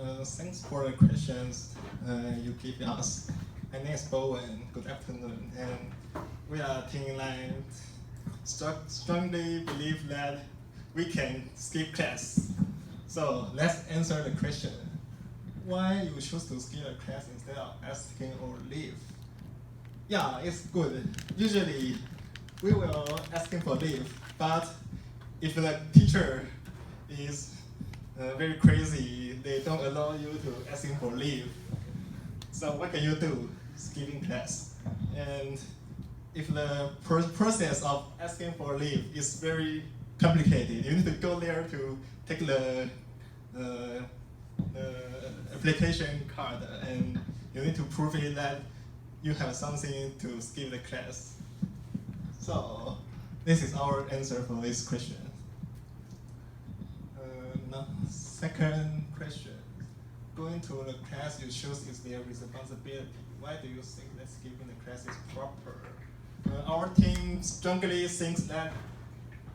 Thanks for the questions you give us. My name is Bowen. Good afternoon. And we are Team Line. Strongly believe that we can skip class. So let's answer the question. Why you choose to skip a class instead of asking or leave? Yeah, it's good. Usually we will asking for leave, but if the teacher is very crazy, they don't allow you to asking for leave. So what can you do? Skipping class. And if the process of asking for leave is very complicated, you need to go there to take the application card, and you need to prove it that you have something to skip the class. So this is our answer for this question. Now, second question. Going to the class you choose is their responsibility. Why do you think that skipping the class is proper? Our team strongly thinks that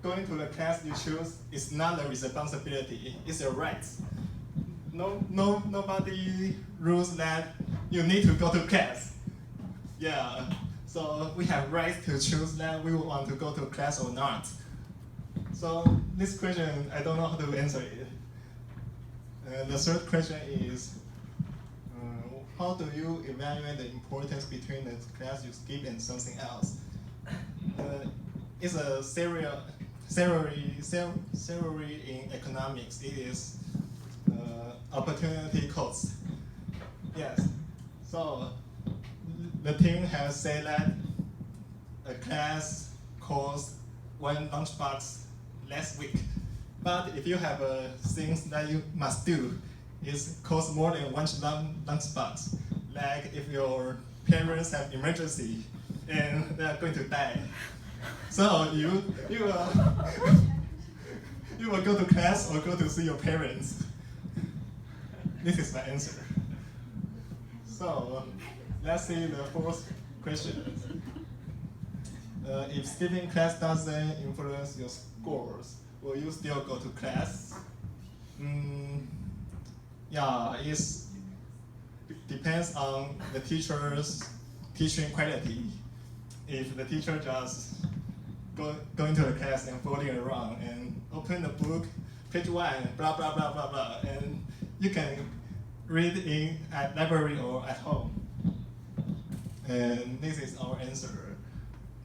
going to the class you choose is not a responsibility, it's a right. Nobody rules that you need to go to class. Yeah, so we have right to choose that we want to go to class or not. So this question, I don't know how to answer it. The third question is, how do you evaluate the importance between the class you skip and something else? It's a theory in economics. It is opportunity cost. Yes. So the team has said that a class costs one lunchbox last week. But if you have things that you must do, it costs more than one lunchbox. Like if your parents have emergency and they are going to die, so you will go to class or go to see your parents. This is my answer. So let's see the fourth question. If skipping class doesn't influence your scores, will you still go to class? Yeah, it depends on the teacher's teaching quality. If the teacher just going to the class and floating around and open the book, page 1, blah, blah, blah, blah, blah, and you can read in at library or at home. And this is our answer.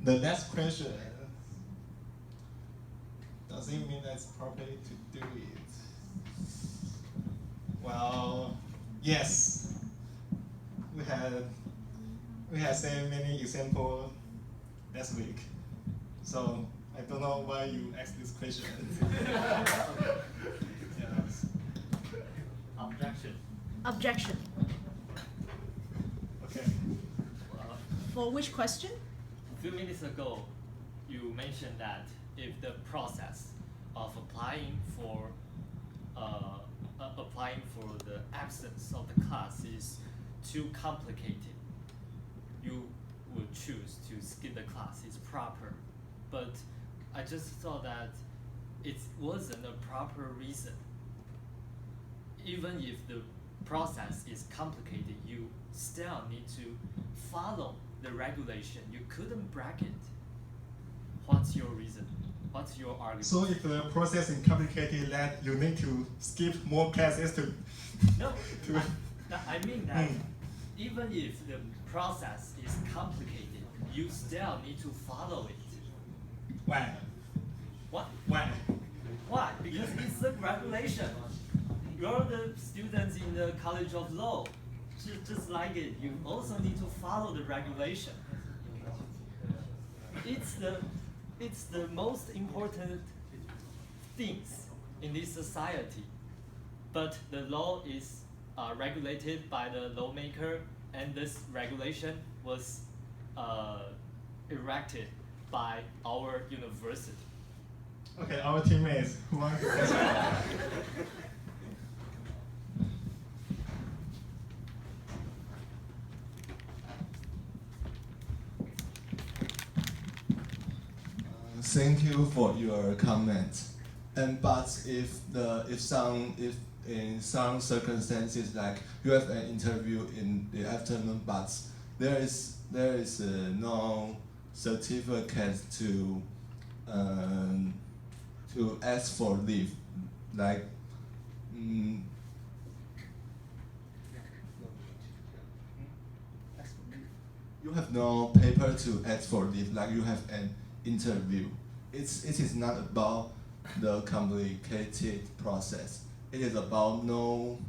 The next question, does it mean that it's proper to do it? Well, yes. We had seen many examples last week. So I don't know why you asked this question. Yes. Objection. Objection. Okay. For which question? A few minutes ago, you mentioned that if the process of applying for the absence of the class is too complicated, you would choose to skip the class. It's proper, but I just thought that it wasn't a proper reason. Even if the process is complicated, you still need to follow the regulation. You couldn't break it. What's your reason? What's your argument? So if the process is complicated, that you need to skip more classes to. No, I mean that even if the process is complicated, you still need to follow it. Why? What? Why? Why? Because it's a regulation. You're the students in the College of Law. Just like it, you also need to follow the regulation. It's the most important things in this society. But the law is regulated by the lawmaker, and this regulation was erected by our university. Okay, our teammates who want to answer. Thank you for your comment. And but if in some circumstances, like you have an interview in the afternoon, but there is no certificate to ask for leave, like. You have no paper to ask for leave, like you have an interview. It is not about the complicated process. It is about no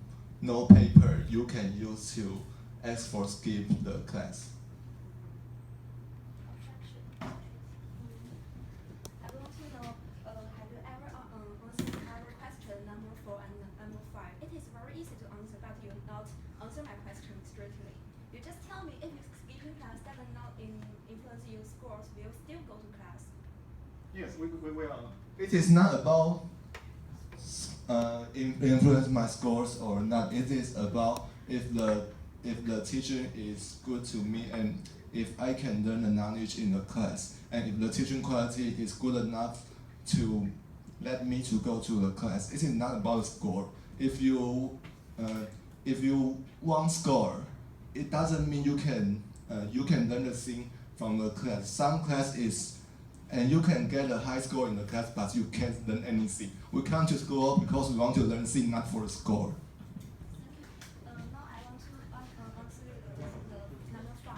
paper you can use to ask for skip the class. Objection. I want to know, have you ever answered our question number 4 and number 5? It is very easy to answer, but you not answer my question straightly. You just tell me if skipping class does not influence your scores, will you still go to class? Yes, we will. It is not about influence my scores or not. It is about if the teacher is good to me and if I can learn the knowledge in the class, and if the teaching quality is good enough to let me to go to the class. It is not about the score. If you want score, it doesn't mean you can learn the thing from the class. Some class is, and you can get a high score in the class, but you can't learn anything. We come to school because we want to learn things, not for the score. Now I want to answer the number 5.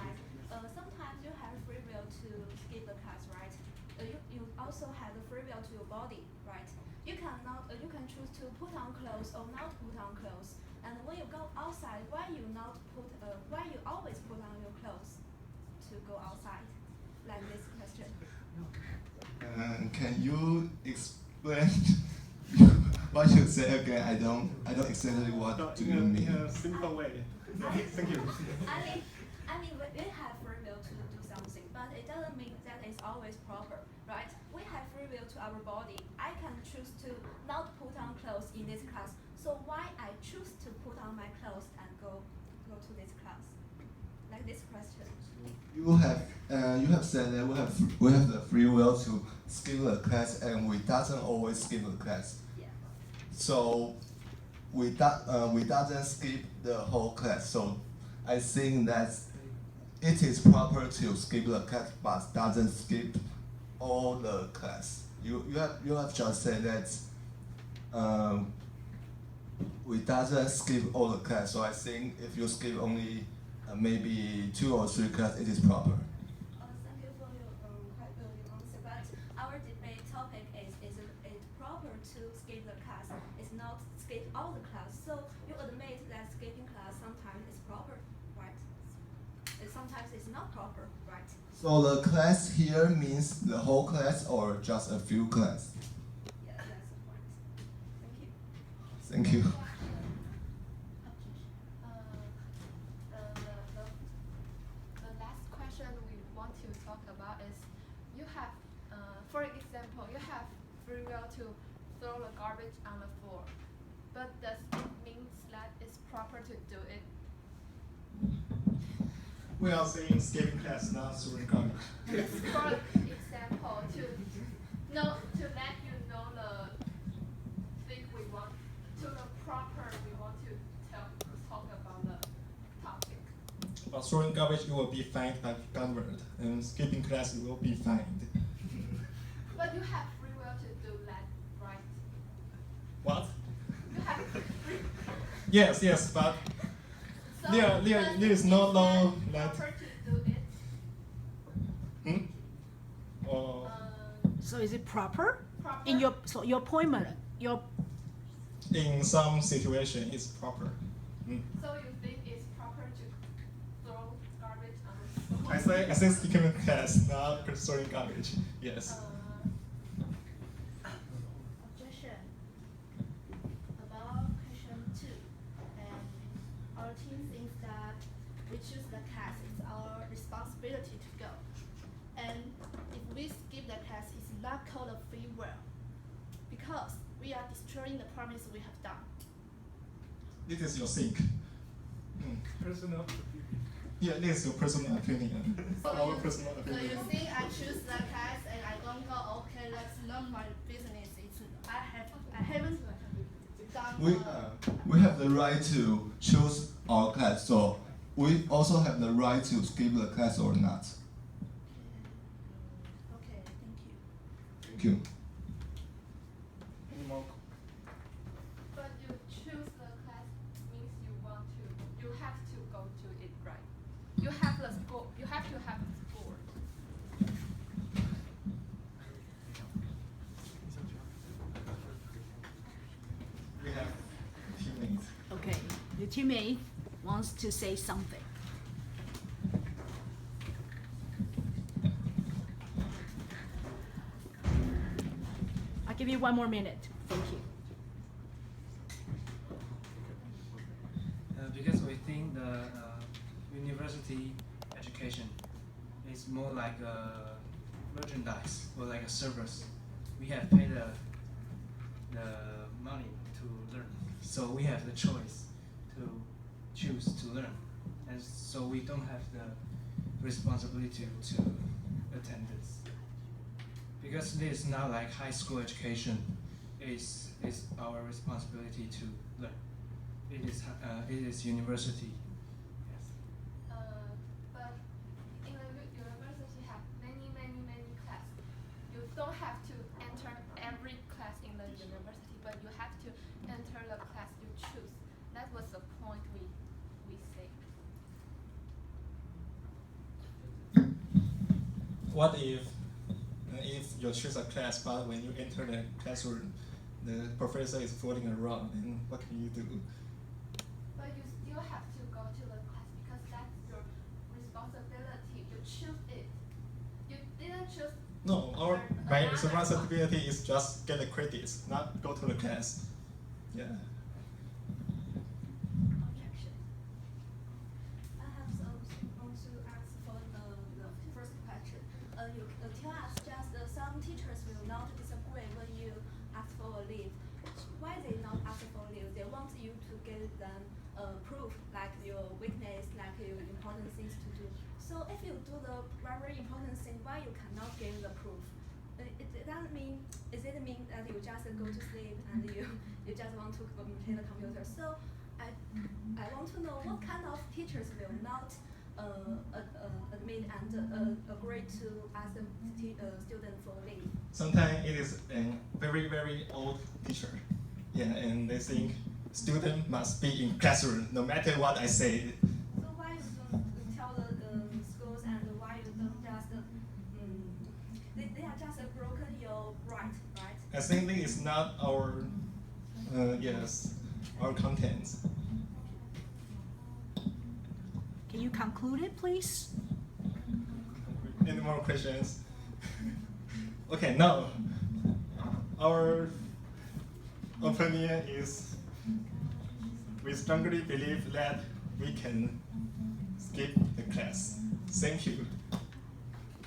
Sometimes you have free will to skip the class, right? You also have the free will to your body, right? You can choose to put on clothes or not put on clothes. And when you go outside, why you always put on your clothes to go outside? Like this question. Can you explain what you say again? I don't exactly what do you mean. In a simple way. Thank you. I mean, we have free will to do something, but it doesn't mean that it's always proper, right? We have free will to our body. I can choose to not put on clothes in this class. So why I choose to put on my clothes and go to this class? Like this question. You have said that we have the free will to skip the class, and we doesn't always skip the class. Yeah. So we doesn't skip the whole class. So I think that it is proper to skip the class, but doesn't skip all the class. You have just said that we doesn't skip all the class. So I think if you skip only maybe 2 or 3 class, it is proper. Thank you for your answer. But our debate topic is it proper to skip the class? It's not skip all the class. So you admit that skipping class sometimes is proper, right? Sometimes it's not proper, right? So the class here means the whole class or just a few class? Yeah, that's the point. Thank you. Thank you. The last question we want to talk about is, you have, for example, you have free will to throw the garbage on the floor, but does it mean that it's proper to do it? We are saying skipping class, not throwing garbage. For example, to let you know the thing we want, to the proper we want to talk about the topic. But throwing garbage, you will be fined by the government, and skipping class, you will be fined. But you have free will to do that, right? What? You have free. Yes, but So there does is it no mean law that that. proper to do it. Or So is it proper? Proper. In your appointment, your in some situation, it's proper. So you think it's proper to throw garbage on the floor? I say skipping class, not throwing garbage. Yes. Objection. About question 2, and our team thinks that we choose the class, it's our responsibility to go. And if we skip the class, it's not called a free will, because we are destroying the promise we have done. This is your think. Personal. Yeah, this is your personal opinion. Our personal So opinion. you think I choose the class and I don't go, okay, that's not my business. I haven't got we have the right to choose our class, so we also have the right to skip the class or not. Okay, thank you. Thank you. Any more? But you choose the class means you have to go to it, right? You have the score. You have to have the score. We have teammates. Okay, your teammate wants to say something. I'll give you 1 more minute. Thank you. Because we think the university education is more like a merchandise or like a service. We have paid the money to learn, so we have the choice to choose to learn, and so we don't have the responsibility to attend this. Because this is not like high school education, is our responsibility to learn. It is university. Yes. But in the university have many classes. You don't have to enter every class in the university, but you have to enter the class you choose. That was the point we say. What if you choose a class, but when you enter the classroom, the professor is fooling around, and what can you do? But you still have to go to the class because that's your responsibility. You choose it. You didn't choose. No, my responsibility is just get the credits, not go to the class. Yeah. Objection. I have some want to ask for the first question. You tell us just some teachers will not disagree when you ask for a leave. Why they not ask for leave? They want you to give them proof, like your weakness, like your important things to do. So if you do the very important thing, why you cannot give the proof? It doesn't mean. Is it mean that you just go to sleep and you just want to play the computer? So I want to know what kind of teachers will not admit and agree to ask the student for leave. Sometimes it is a very old teacher, yeah, and they think student must be in classroom no matter what I say. So why you don't tell the schools and why you don't just they are just broken your right? I think it is not our our contents. Can you conclude it, please? Any more questions? Okay, now our opinion is we strongly believe that we can skip the class. Thank you.